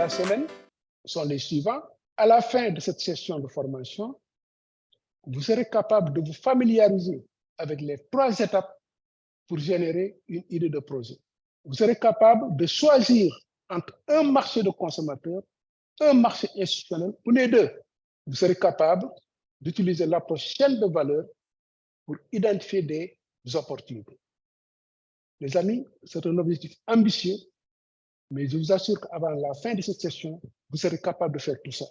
la semaine sont les suivants. À la fin de cette session de formation, vous serez capable de vous familiariser avec les 3 étapes pour générer une idée de projet. Vous serez capable de choisir entre un marché de consommateurs, un marché institutionnel ou les deux. Vous serez capable d'utiliser l'approche chaîne de valeur pour identifier des opportunités. Les amis, c'est un objectif ambitieux, mais je vous assure qu'avant la fin de cette session, vous serez capable de faire tout ça.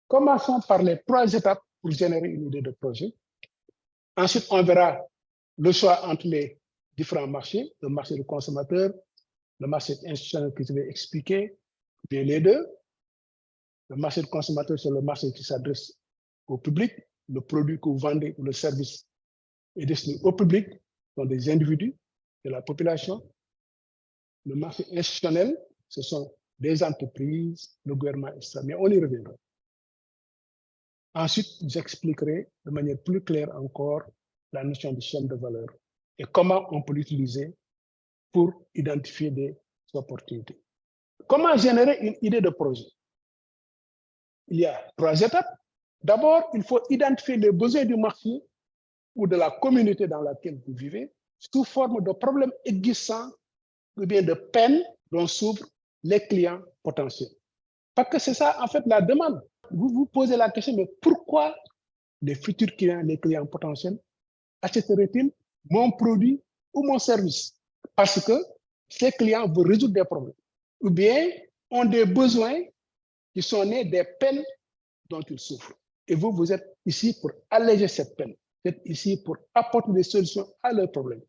Commençons par les 3 étapes pour générer une idée de projet. Ensuite, on verra le choix entre les différents marchés, le marché du consommateur, le marché institutionnel que je vais expliquer, bien les deux. Le marché du consommateur, c'est le marché qui s'adresse au public. Le produit que vous vendez ou le service est destiné au public, sont des individus de la population. Le marché institutionnel, ce sont des entreprises, le gouvernement, etc. Mais on y reviendra. Ensuite, j'expliquerai de manière plus claire encore la notion de chaîne de valeur et comment on peut l'utiliser pour identifier des opportunités. Comment générer une idée de projet? Il y a 3 étapes. D'abord, il faut identifier les besoins du marché ou de la communauté dans laquelle vous vivez sous forme de problèmes existants ou bien de peines dont souffrent les clients potentiels. Parce que c'est ça, en fait, la demande. Vous vous posez la question, mais pourquoi les futurs clients, les clients potentiels, achèteraient-ils mon produit ou mon service? Parce que ces clients veulent résoudre des problèmes ou bien ont des besoins qui sont nés des peines dont ils souffrent. Et vous, vous êtes ici pour alléger cette peine. Vous êtes ici pour apporter des solutions à leurs problèmes.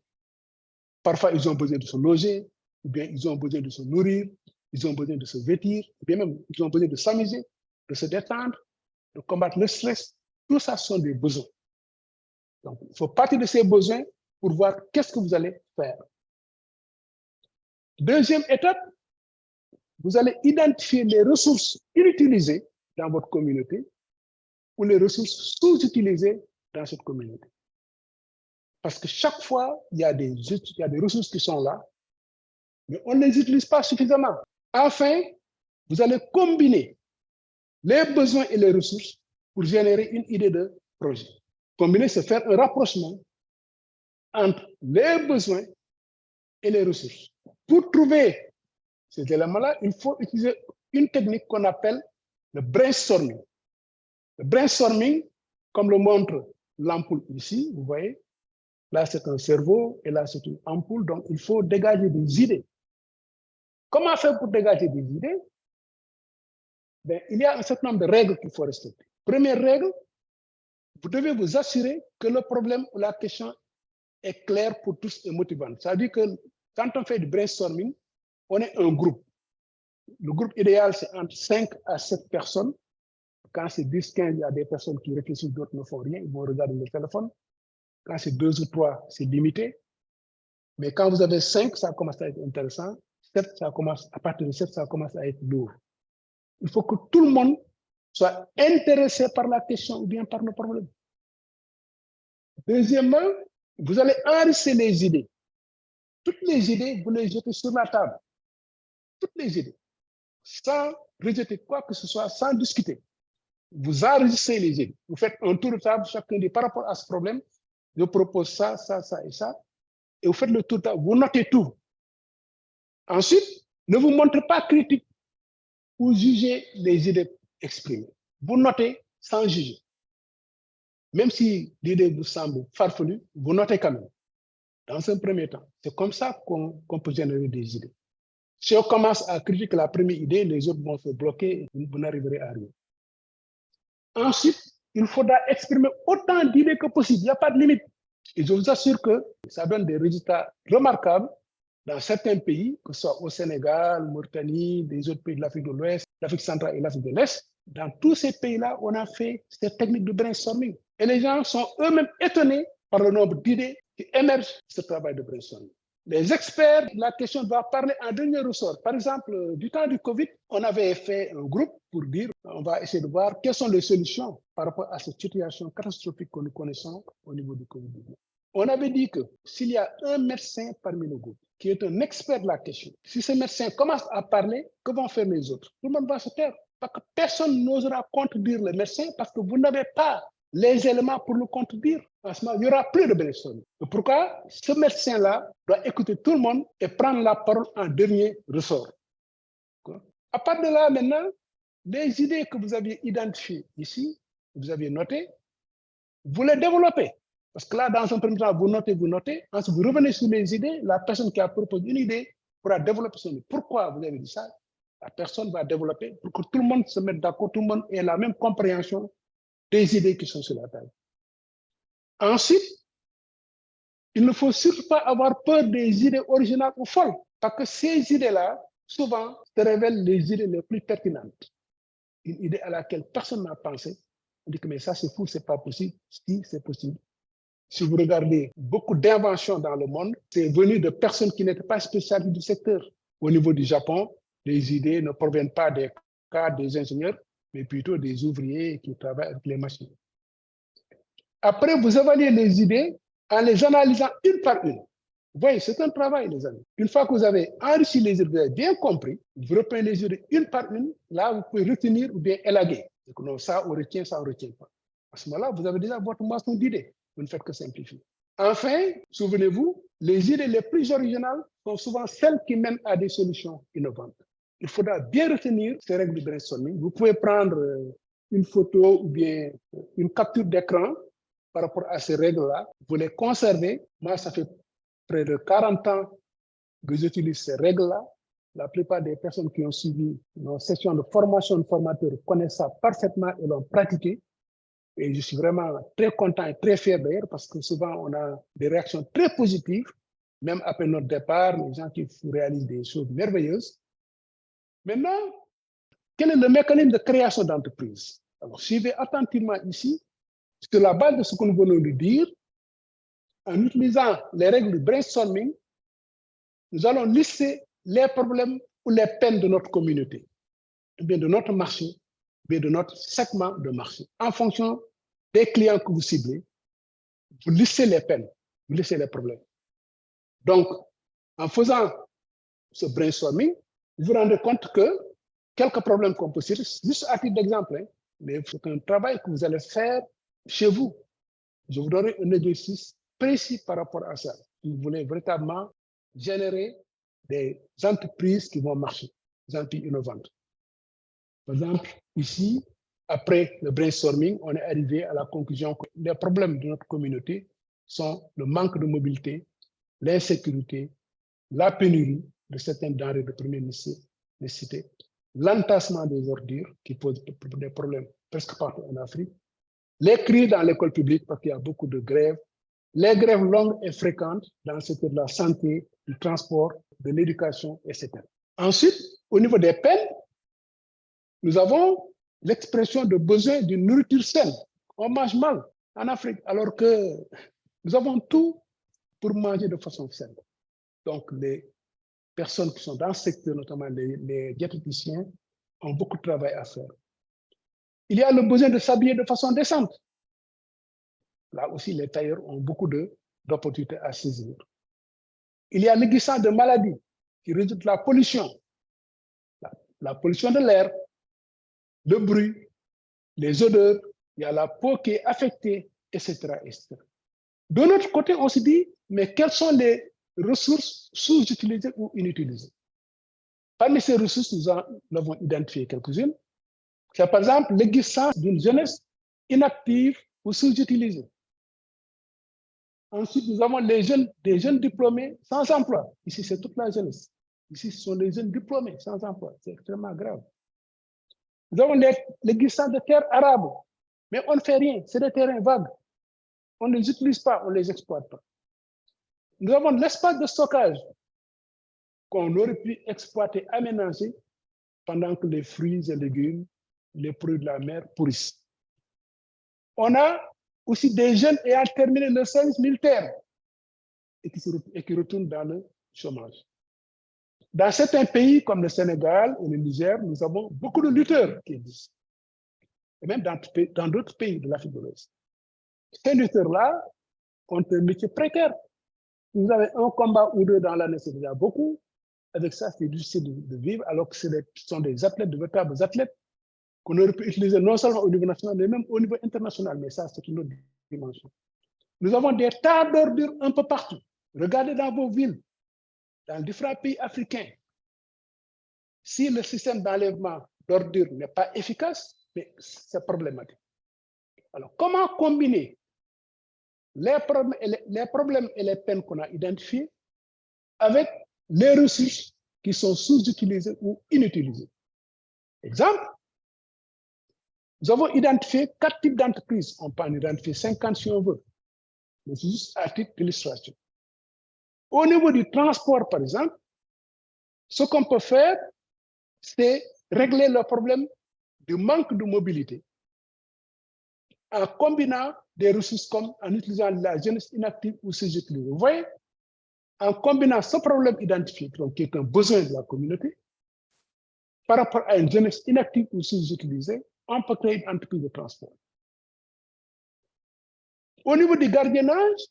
Parfois, ils ont besoin de se loger, ou bien ils ont besoin de se nourrir, ils ont besoin de se vêtir, ou bien même ils ont besoin de s'amuser, de se détendre, de combattre le stress. Tout ça sont des besoins. Donc, il faut partir de ces besoins pour voir qu'est-ce que vous allez faire. Deuxième étape, vous allez identifier les ressources inutilisées dans votre communauté ou les ressources sous-utilisées dans cette communauté. Parce que chaque fois, il y a des ressources qui sont là, mais on ne les utilise pas suffisamment. Enfin, vous allez combiner les besoins et les ressources pour générer une idée de projet. Combiner, c'est faire un rapprochement entre les besoins et les ressources. Pour trouver ces éléments-là, il faut utiliser une technique qu'on appelle le brainstorming. Le brainstorming, comme le montre l'ampoule ici, vous voyez, là c'est un cerveau et là c'est une ampoule, donc il faut dégager des idées. Comment faire pour dégager des idées? Ben, il y a un certain nombre de règles qu'il faut respecter. Première règle, vous devez vous assurer que le problème ou la question est claire pour tous et motivante. Ça veut dire que quand on fait du brainstorming, on est un groupe. Le groupe idéal, c'est entre 5 à 7 personnes. Quand c'est 10, 15, il y a des personnes qui réfléchissent, d'autres ne font rien, ils vont regarder le téléphone. Quand c'est 2 ou 3, c'est limité. Mais quand vous avez 5, ça commence à être intéressant. 7, à partir de 7, ça commence à être lourd. Il faut que tout le monde soit intéressé par la question ou bien par le problème. Deuxièmement, vous allez enregistrer les idées. Toutes les idées, vous les jetez sur la table. Toutes les idées. Sans rejeter quoi que ce soit, sans discuter. Vous enregistrez les idées. Vous faites un tour de table, chacun dit par rapport à ce problème, je propose ça, ça, ça et ça. Et vous faites le tour de table, vous notez tout. Ensuite, ne vous montrez pas critique ou jugez les idées exprimées. Vous notez sans juger. Même si l'idée vous semble farfelue, vous notez quand même. Dans un premier temps, c'est comme ça qu'on peut générer des idées. Si on commence à critiquer la première idée, les autres vont se bloquer et vous n'arriverez à rien. Ensuite, il faudra exprimer autant d'idées que possible. Il n'y a pas de limite. Et je vous assure que ça donne des résultats remarquables dans certains pays, que ce soit au Sénégal, Mauritanie, des autres pays de l'Afrique de l'Ouest, l'Afrique centrale et l'Afrique de l'Est. Dans tous ces pays-là, on a fait cette technique de brainstorming. Et les gens sont eux-mêmes étonnés par le nombre d'idées qui émergent de ce travail de brainstorming. Les experts, la question doit parler en dernier ressort. Par exemple, du temps du Covid, on avait fait un groupe pour dire, on va essayer de voir quelles sont les solutions par rapport à cette situation catastrophique que nous connaissons au niveau du Covid-19. On avait dit que s'il y a un médecin parmi le groupe, qui est un expert de la question, si ce médecin commence à parler, que vont faire les autres? Tout le monde va se taire. Parce que personne n'osera contredire le médecin parce que vous n'avez pas les éléments pour le contredire. En ce moment, il n'y aura plus de brainstorming. Pourquoi ce médecin-là doit écouter tout le monde et prendre la parole en dernier ressort. À part de là, maintenant, les idées que vous aviez identifiées ici, vous aviez notées, vous les développez. Parce que là, dans un premier temps, vous notez. Ensuite, vous revenez sur les idées. La personne qui a proposé une idée pourra développer son idée. Pourquoi vous avez dit ça? La personne va développer pour que tout le monde se mette d'accord, tout le monde ait la même compréhension des idées qui sont sur la table. Ensuite, il ne faut surtout pas avoir peur des idées originales ou folles, parce que ces idées-là, souvent, se révèlent les idées les plus pertinentes. Une idée à laquelle personne n'a pensé, on dit que mais ça c'est fou, c'est pas possible. Si, c'est possible. Si vous regardez beaucoup d'inventions dans le monde, c'est venu de personnes qui n'étaient pas spécialistes du secteur. Au niveau du Japon, les idées ne proviennent pas des cadres, des ingénieurs, mais plutôt des ouvriers qui travaillent avec les machines. Après, vous évaluez les idées en les analysant une par une. Vous voyez, c'est un travail, les amis. Une fois que vous avez enrichi les idées, vous avez bien compris, vous reprenez les idées une par une, là, vous pouvez retenir ou bien élaguer. Donc, non, ça, on retient pas. À ce moment-là, vous avez déjà votre moisson d'idées. Vous ne faites que simplifier. Enfin, souvenez-vous, les idées les plus originales sont souvent celles qui mènent à des solutions innovantes. Il faudra bien retenir ces règles de brainstorming. Vous pouvez prendre une photo ou bien une capture d'écran par rapport à ces règles-là. Vous les conservez. Moi, ça fait près de 40 ans que j'utilise ces règles-là. La plupart des personnes qui ont suivi nos sessions de formation de formateurs connaissent ça parfaitement et l'ont pratiqué. Et je suis vraiment très content et très fier d'ailleurs parce que souvent on a des réactions très positives, même après notre départ, les gens qui réalisent des choses merveilleuses. Maintenant, quel est le mécanisme de création d'entreprise? Alors, suivez attentivement ici, sur la base de ce que nous venons de dire, en utilisant les règles du brainstorming, nous allons lister les problèmes ou les peines de notre communauté, ou bien de notre marché, ou bien de notre segment de marché. En fonction des clients que vous ciblez, vous listez les peines, vous listez les problèmes. Donc, en faisant ce brainstorming, vous vous rendez compte que quelques problèmes qu'on peut citer, juste à titre d'exemple, hein, mais c'est un travail que vous allez faire chez vous. Je vous donnerai un exercice précis par rapport à ça. Si vous voulez véritablement générer des entreprises qui vont marcher, des entreprises innovantes. Par exemple, ici, après le brainstorming, on est arrivé à la conclusion que les problèmes de notre communauté sont le manque de mobilité, l'insécurité, la pénurie de certaines denrées de première nécessité, l'entassement des ordures qui pose des problèmes presque partout en Afrique, les cris dans l'école publique parce qu'il y a beaucoup de grèves, les grèves longues et fréquentes dans le secteur de la santé, du transport, de l'éducation, etc. Ensuite, au niveau des peines, nous avons l'expression de besoin d'une nourriture saine. On mange mal en Afrique, alors que nous avons tout pour manger de façon saine. Donc, les personnes qui sont dans ce secteur, notamment les diététiciens, ont beaucoup de travail à faire. Il y a le besoin de s'habiller de façon décente. Là aussi, les tailleurs ont beaucoup d'opportunités à saisir. Il y a l'existence de maladies qui résultent de la pollution. La pollution de l'air, le bruit, les odeurs, il y a la peau qui est affectée, etc., etc. De l'autre côté, on se dit, mais quelles sont les ressources sous-utilisées ou inutilisées? Parmi ces ressources, nous en avons identifié quelques-unes. C'est par exemple l'existence d'une jeunesse inactive ou sous-utilisée. Ensuite, nous avons des jeunes diplômés sans emploi. Ici, c'est toute la jeunesse. Ici, ce sont les jeunes diplômés sans emploi. C'est extrêmement grave. Nous avons l'existence de terres arables, mais on ne fait rien. C'est des terrains vagues. On ne les utilise pas, on ne les exploite pas. Nous avons l'espace de stockage qu'on aurait pu exploiter, aménager pendant que les fruits et légumes, les produits de la mer pourrissent. On a aussi des jeunes ayant terminé le service militaire et qui retournent dans le chômage. Dans certains pays comme le Sénégal ou le Niger, nous avons beaucoup de lutteurs qui existent. Et même dans d'autres pays de l'Afrique de l'Ouest. Ces lutteurs-là ont un métier précaire. Vous avez un combat ou deux dans l'année, c'est déjà beaucoup. Avec ça, c'est difficile de vivre, alors que ce sont des athlètes, de véritables athlètes, qu'on aurait pu utiliser non seulement au niveau national, mais même au niveau international. Mais ça, c'est une autre dimension. Nous avons des tas d'ordures un peu partout. Regardez dans vos villes, dans différents pays africains. Si le système d'enlèvement d'ordures n'est pas efficace, c'est problématique. Alors, comment combiner les problèmes et les peines qu'on a identifiés avec les ressources qui sont sous-utilisées ou inutilisées? Exemple, nous avons identifié 4 types d'entreprises. On peut en identifier 50 si on veut. Mais c'est juste à titre d'illustration. Au niveau du transport, par exemple, ce qu'on peut faire, c'est régler le problème du manque de mobilité en combinant des ressources comme en utilisant la jeunesse inactive ou sous-utilisée. Vous voyez, en combinant ce problème identifié, donc qui est un besoin de la communauté, par rapport à une jeunesse inactive ou sous-utilisée, on peut créer une entreprise de transport. Au niveau du gardiennage,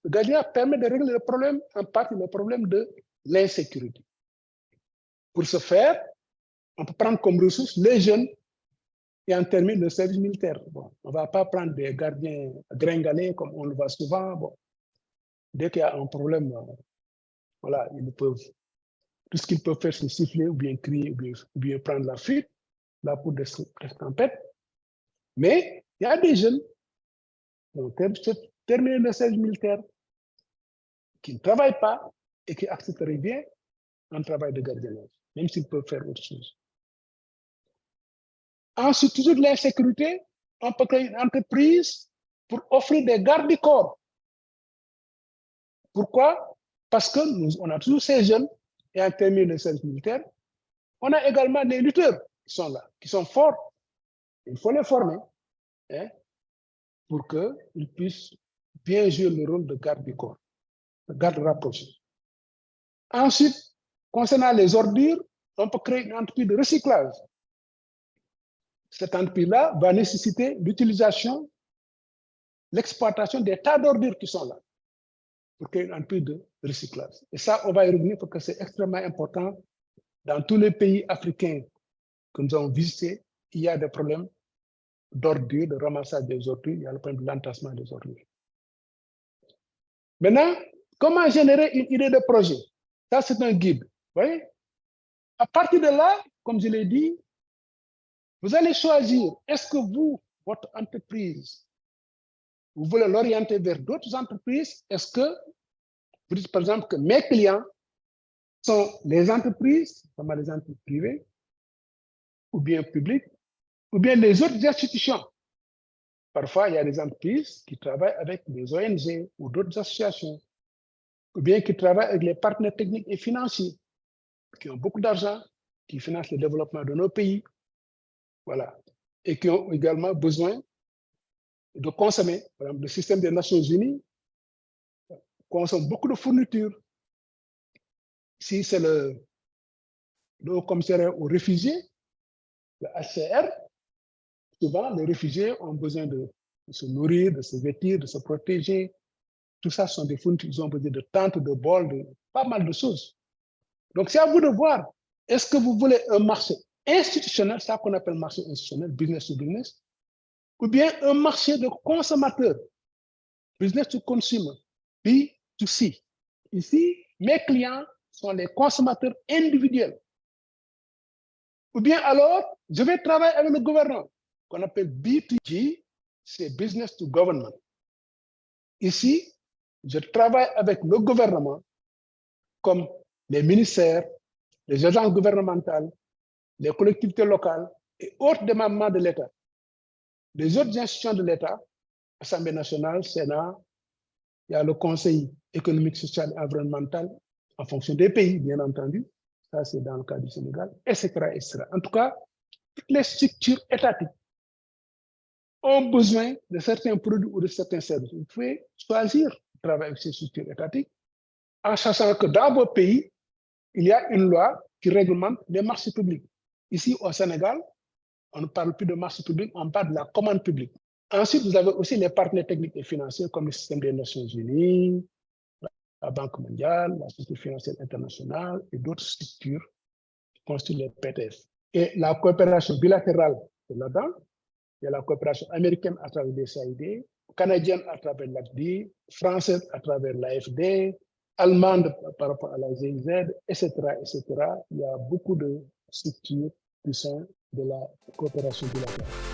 le gardiennage permet de régler le problème, en partie le problème de l'insécurité. Pour ce faire, on peut prendre comme ressources les jeunes qui ont terminé le service militaire. Bon, on ne va pas prendre des gardiens gringalés comme on le voit souvent. Bon, dès qu'il y a un problème, voilà, tout ce qu'ils peuvent faire, c'est siffler ou bien crier ou bien prendre la fuite, là pour des tempêtes. Mais il y a des jeunes qui ont terminé le service militaire, qui ne travaillent pas et qui accepteraient bien un travail de gardiennage, même s'ils peuvent faire autre chose. Ensuite, toujours de l'insécurité, on peut créer une entreprise pour offrir des gardes du corps. Pourquoi? Parce que on a toujours ces jeunes et en terminant le service militaire. On a également des lutteurs qui sont là, qui sont forts. Il faut les former pour qu'ils puissent bien jouer le rôle de garde du corps, de garde rapproché. Ensuite, concernant les ordures, on peut créer une entreprise de recyclage. Cette entreprise-là va nécessiter l'utilisation, l'exploitation des tas d'ordures qui sont là pour créer une entreprise de recyclage. Et ça, on va y revenir parce que c'est extrêmement important. Dans tous les pays africains que nous avons visités, il y a des problèmes d'ordures, de ramassage des ordures, il y a le problème de l'entassement des ordures. Maintenant, comment générer une idée de projet? Ça, c'est un guide. Vous voyez? À partir de là, comme je l'ai dit, vous allez choisir, est-ce que vous, votre entreprise, vous voulez l'orienter vers d'autres entreprises? Est-ce que vous dites, par exemple, que mes clients sont les entreprises, comme les entreprises privées, ou bien publiques, ou bien les autres institutions? Parfois, il y a des entreprises qui travaillent avec des ONG ou d'autres associations, ou bien qui travaillent avec les partenaires techniques et financiers, qui ont beaucoup d'argent, qui financent le développement de nos pays, voilà, et qui ont également besoin de consommer. Par exemple, le système des Nations Unies consomme beaucoup de fournitures. Si c'est le Haut Commissariat aux réfugiés, le HCR, souvent les réfugiés ont besoin de se nourrir, de se vêtir, de se protéger. Tout ça sont des fournitures, ils ont besoin de tentes, de bols, de pas mal de choses. Donc, c'est à vous de voir, est-ce que vous voulez un marché institutionnel, ça qu'on appelle marché institutionnel, business to business, ou bien un marché de consommateurs, business to consumer, B2C. Ici, mes clients sont les consommateurs individuels. Ou bien alors, je vais travailler avec le gouvernement, qu'on appelle B2G, c'est business to government. Ici, je travaille avec le gouvernement, comme les ministères, les agences gouvernementales, les collectivités locales et autres démembrements de l'État. Les autres institutions de l'État, Assemblée nationale, Sénat, il y a le Conseil économique, social et environnemental, en fonction des pays, bien entendu. Ça, c'est dans le cas du Sénégal, etc., etc. En tout cas, toutes les structures étatiques ont besoin de certains produits ou de certains services. Vous pouvez choisir de travailler avec ces structures étatiques en sachant que dans vos pays, il y a une loi qui réglemente les marchés publics. Ici, au Sénégal, on ne parle plus de marché public, on parle de la commande publique. Ensuite, vous avez aussi les partenaires techniques et financiers comme le système des Nations Unies, la Banque mondiale, la Société financière internationale et d'autres structures qui constituent les PTF. Et la coopération bilatérale, c'est là-dedans. Il y a la coopération américaine à travers les SAID, canadienne à travers l'AFD, française à travers l'AFD, allemande par rapport à la GIZ, etc., etc. Il y a beaucoup de structures qui sont de la coopération bilatérale.